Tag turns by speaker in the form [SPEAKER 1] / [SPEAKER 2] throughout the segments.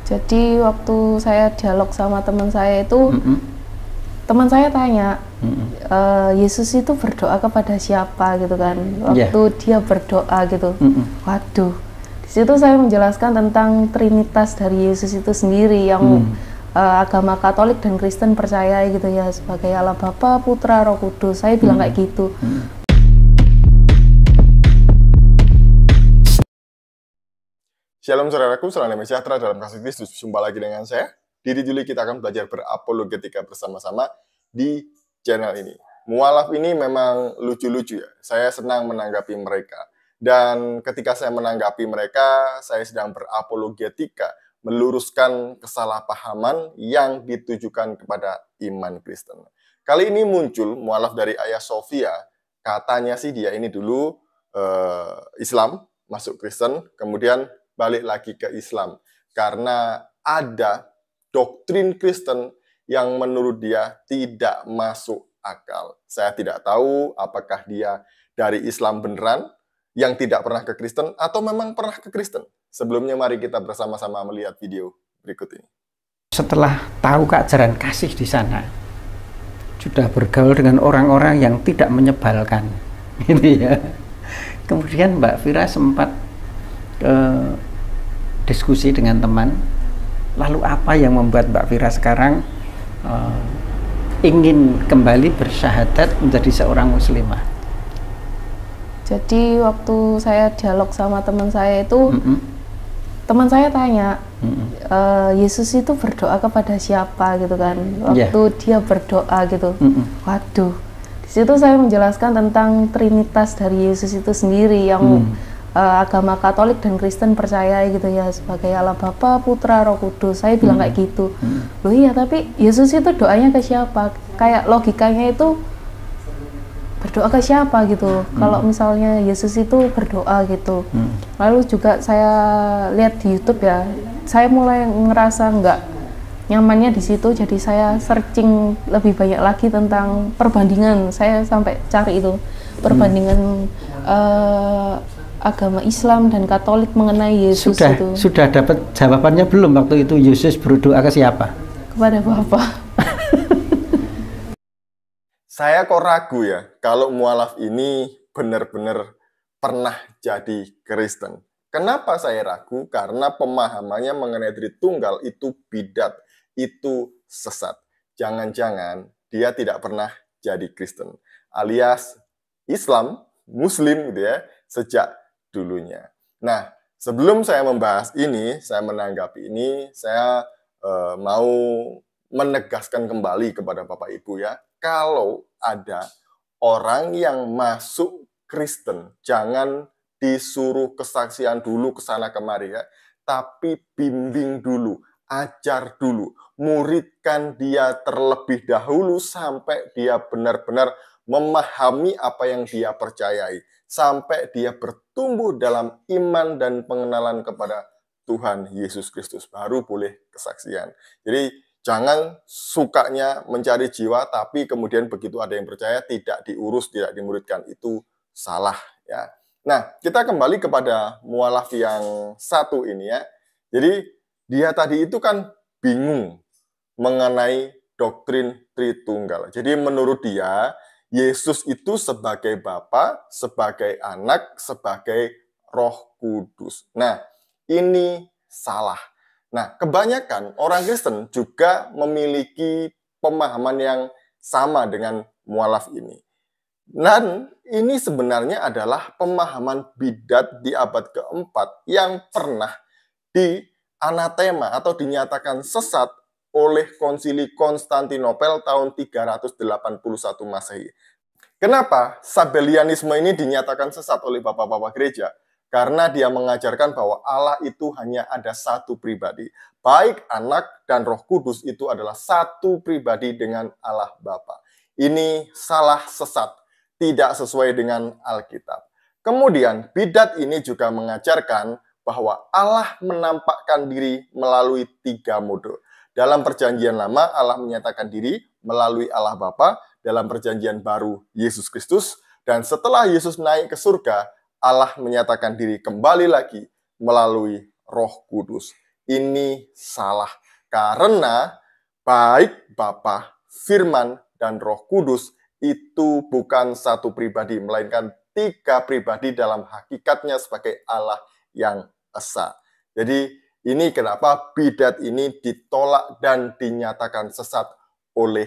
[SPEAKER 1] Jadi waktu saya dialog sama teman saya itu, teman saya tanya, Yesus itu berdoa kepada siapa gitu kan? Waktu dia berdoa gitu, waduh. Di situ saya menjelaskan tentang Trinitas dari Yesus itu sendiri yang agama Katolik dan Kristen percaya gitu ya, sebagai Allah Bapa, Putra, Roh Kudus. Saya bilang kayak gitu.
[SPEAKER 2] Shalom saudaraku, salam damai sejahtera dalam kasih Kristus. Jumpa lagi dengan saya, Didi Juli. Kita akan belajar berapologetika bersama-sama di channel ini. Mualaf ini memang lucu-lucu ya. Saya senang menanggapi mereka. Dan ketika saya menanggapi mereka, saya sedang berapologetika, meluruskan kesalahpahaman yang ditujukan kepada iman Kristen. Kali ini muncul mualaf dari Ayah Sofia. Katanya sih dia ini dulu Islam, masuk Kristen, kemudian balik lagi ke Islam karena ada doktrin Kristen yang menurut dia tidak masuk akal. Saya tidak tahu apakah dia dari Islam beneran yang tidak pernah ke Kristen atau memang pernah ke Kristen. Sebelumnya mari kita bersama-sama melihat video berikut ini.
[SPEAKER 3] Setelah tahu keajaran kasih di sana, sudah bergaul dengan orang-orang yang tidak menyebalkan, gitu ya. Kemudian Mbak Vira sempat diskusi dengan teman, lalu apa yang membuat Mbak Vira sekarang ingin kembali bersyahadat menjadi seorang muslimah?
[SPEAKER 1] Jadi waktu saya dialog sama teman saya itu, teman saya tanya, Yesus itu berdoa kepada siapa gitu kan? Waktu dia berdoa gitu, waduh. Di situ saya menjelaskan tentang Trinitas dari Yesus itu sendiri yang agama Katolik dan Kristen percaya gitu ya, sebagai Allah Bapa, Putra, Roh Kudus. Saya bilang kayak gitu. Loh iya, tapi Yesus itu doanya ke siapa? Kayak logikanya itu berdoa ke siapa gitu. Kalau misalnya Yesus itu berdoa gitu. Lalu juga saya lihat di YouTube ya, saya mulai ngerasa nggak nyamannya di situ, jadi saya searching lebih banyak lagi tentang perbandingan. Saya sampai cari itu perbandingan agama Islam dan Katolik mengenai Yesus.
[SPEAKER 3] Sudah dapat jawabannya belum waktu itu Yesus berdoa ke siapa?
[SPEAKER 1] Kepada Bapa.
[SPEAKER 2] Saya kok ragu ya kalau mualaf ini benar-benar pernah jadi Kristen. Kenapa saya ragu? Karena pemahamannya mengenai Tritunggal itu bidat, itu sesat. Jangan-jangan dia tidak pernah jadi Kristen, alias Islam, Muslim gitu ya, sejak dulunya. Nah, sebelum saya membahas ini, saya menanggapi ini, saya mau menegaskan kembali kepada Bapak Ibu ya, kalau ada orang yang masuk Kristen, jangan disuruh kesaksian dulu ke sana kemari ya, tapi bimbing dulu, ajar dulu, muridkan dia terlebih dahulu sampai dia benar-benar memahami apa yang dia percayai, sampai dia bertumbuh dalam iman dan pengenalan kepada Tuhan Yesus Kristus, baru boleh kesaksian. Jadi jangan sukanya mencari jiwa, tapi kemudian begitu ada yang percaya tidak diurus, tidak dimuridkan, itu salah ya. Nah, kita kembali kepada mualaf yang satu ini ya. Jadi dia tadi itu kan bingung mengenai doktrin Tritunggal. Jadi menurut dia Yesus itu sebagai Bapa, sebagai Anak, sebagai Roh Kudus. Nah, ini salah. Nah, kebanyakan orang Kristen juga memiliki pemahaman yang sama dengan mualaf ini. Dan ini sebenarnya adalah pemahaman bidat di abad keempat yang pernah dianatema atau dinyatakan sesat oleh Konsili Konstantinopel tahun 381 Masehi. Kenapa Sabellianisme ini dinyatakan sesat oleh bapak-bapak gereja? Karena dia mengajarkan bahwa Allah itu hanya ada satu pribadi. Baik Anak dan Roh Kudus itu adalah satu pribadi dengan Allah Bapa. Ini salah, sesat, tidak sesuai dengan Alkitab. Kemudian bidat ini juga mengajarkan bahwa Allah menampakkan diri melalui 3 mode. Dalam perjanjian lama Allah menyatakan diri melalui Allah Bapa, dalam perjanjian baru Yesus Kristus, dan setelah Yesus naik ke surga, Allah menyatakan diri kembali lagi melalui Roh Kudus. ini salah. Karena baik Bapa, Firman, dan Roh Kudus itu bukan satu pribadi, melainkan 3 pribadi dalam hakikatnya sebagai Allah yang esa. Jadi ini kenapa bidat ini ditolak dan dinyatakan sesat oleh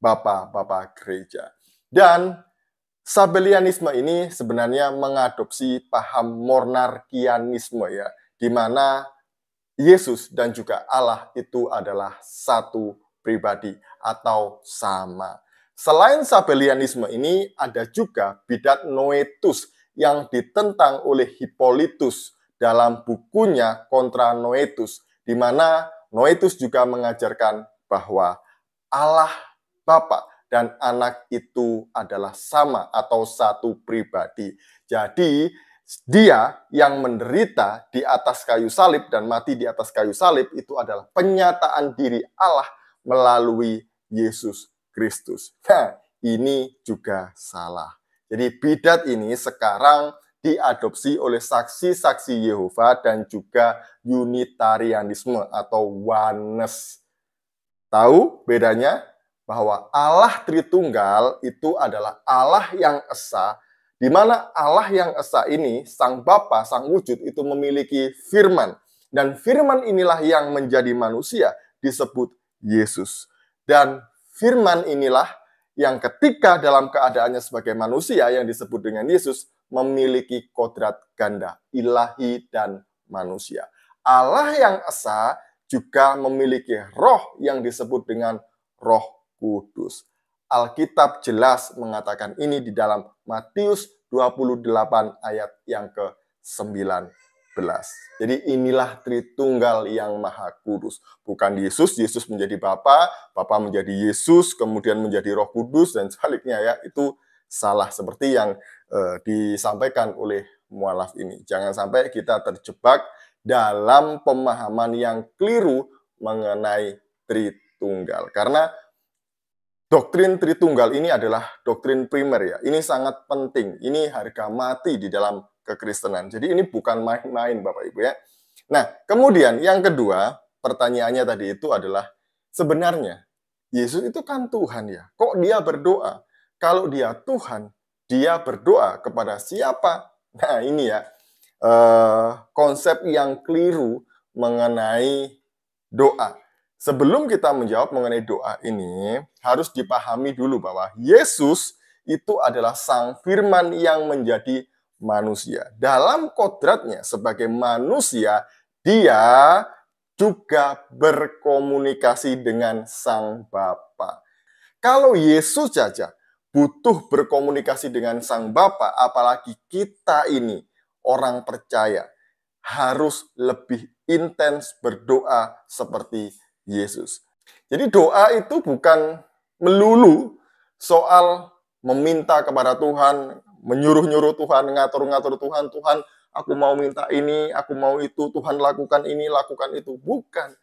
[SPEAKER 2] bapak-bapak gereja. Dan Sabellianisme ini sebenarnya mengadopsi paham monarkianisme ya, di mana Yesus dan juga Allah itu adalah satu pribadi atau sama. Selain Sabellianisme ini, ada juga bidat Noetus yang ditentang oleh Hippolytus dalam bukunya Contra Noetus, di mana Noetus juga mengajarkan bahwa Allah Bapa dan Anak itu adalah sama atau satu pribadi. Jadi, dia yang menderita di atas kayu salib dan mati di atas kayu salib itu adalah penyataan diri Allah melalui Yesus Kristus. Nah, ini juga salah. Jadi bidat ini sekarang diadopsi oleh saksi-saksi Yehova dan juga Unitarianisme atau Oneness. Tahu bedanya? Bahwa Allah Tritunggal itu adalah Allah yang esa, di mana Allah yang esa ini, Sang Bapa, Sang Wujud, itu memiliki firman. Dan firman inilah yang menjadi manusia, disebut Yesus. Dan firman inilah yang ketika dalam keadaannya sebagai manusia, yang disebut dengan Yesus, memiliki kodrat ganda, ilahi dan manusia. Allah yang esa juga memiliki roh yang disebut dengan Roh Kudus. Alkitab jelas mengatakan ini di dalam Matius 28 ayat yang ke-19. Jadi inilah Tritunggal yang Maha Kudus. Bukan Yesus, Yesus menjadi Bapa, Bapa menjadi Yesus, kemudian menjadi Roh Kudus, dan sebaliknya ya. Itu salah seperti yang disampaikan oleh mualaf ini. Jangan sampai kita terjebak dalam pemahaman yang keliru mengenai Tritunggal. Karena doktrin Tritunggal ini adalah doktrin primer ya. Ini sangat penting. Ini harga mati di dalam kekristenan. Jadi ini bukan main-main Bapak Ibu ya. Nah, kemudian yang kedua, pertanyaannya tadi itu adalah sebenarnya Yesus itu kan Tuhan ya. Kok dia berdoa? Kalau dia Tuhan, dia berdoa kepada siapa? Nah, ini ya konsep yang keliru mengenai doa. Sebelum kita menjawab mengenai doa ini, harus dipahami dulu bahwa Yesus itu adalah Sang Firman yang menjadi manusia. Dalam kodratnya sebagai manusia, dia juga berkomunikasi dengan Sang Bapa. Kalau Yesus saja butuh berkomunikasi dengan Sang Bapa, apalagi kita ini orang percaya, harus lebih intens berdoa seperti Yesus. Jadi doa itu bukan melulu soal meminta kepada Tuhan, menyuruh-nyuruh Tuhan, ngatur-ngatur Tuhan, Tuhan aku mau minta ini, aku mau itu, Tuhan lakukan ini, lakukan itu. Bukan.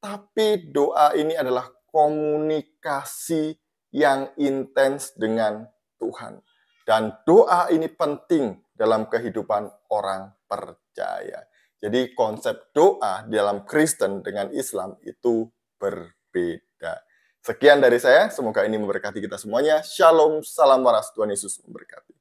[SPEAKER 2] Tapi doa ini adalah komunikasi yang intens dengan Tuhan. Dan doa ini penting dalam kehidupan orang percaya. Jadi konsep doa dalam Kristen dengan Islam itu berbeda. Sekian dari saya, semoga ini memberkati kita semuanya. Shalom, salam waras, Tuhan Yesus memberkati.